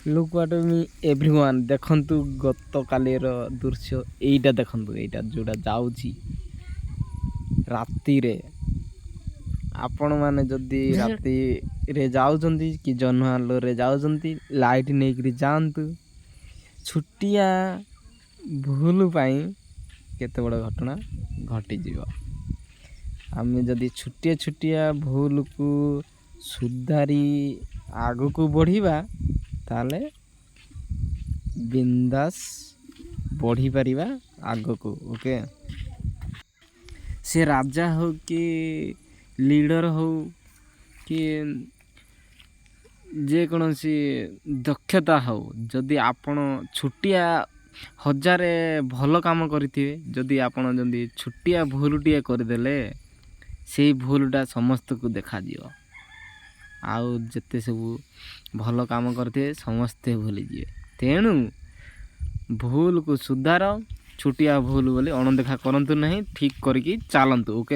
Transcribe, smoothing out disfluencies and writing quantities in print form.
Look watt ମି everyone ଦେଖନ୍ତୁ ଗତକାଲିର ଦୃଶ୍ୟ ଏଇଟା ଦେଖନ୍ତୁ, ଏଇଟା ଯେଉଁଟା ଯାଉଛି ରାତିରେ। ଆପଣମାନେ ଯଦି ରାତିରେ ଯାଉଛନ୍ତି କି ଜହ୍ନ ଆଲୋରେ ଯାଉଛନ୍ତି, ଲାଇଟ୍ ନେଇକରି ଯାଆନ୍ତୁ। ଛୋଟିଆ ଭୁଲ ପାଇଁ କେତେ ବଡ଼ ଘଟଣା ଘଟିଯିବ। ଆମେ ଯଦି ଛୋଟିଆ ଭୁଲକୁ ସୁଧାରି ଆଗକୁ ବଢ଼ିବା ତାହେଲେ ବିନ୍ଦାସ ବଢ଼ିପାରିବା ଆଗକୁ। ଓକେ, ସେ ରାଜା ହଉ କି ଲିଡ଼ର ହଉ କି ଯେକୌଣସି ଦକ୍ଷତା ହଉ, ଯଦି ଆପଣ ଛୋଟିଆ ହଜାରେ ଭଲ କାମ କରିଥିବେ, ଯଦି ଆପଣ ଯଦି ଛୋଟିଆ ଭୁଲଟିଏ କରିଦେଲେ ସେଇ ଭୁଲଟା ସମସ୍ତଙ୍କୁ ଦେଖାଯିବ। ଆଉ ଯେତେ ସବୁ ଭଲ କାମ କରିଥିବେ ସମସ୍ତେ ଭୁଲିଯିବେ। ତେଣୁ ଭୁଲକୁ ସୁଧାର, ଛୋଟିଆ ଭୁଲ ବୋଲି ଅଣଦେଖା କରନ୍ତୁ ନାହିଁ, ଠିକ୍ କରିକି ଚାଲନ୍ତୁ। ଓକେ।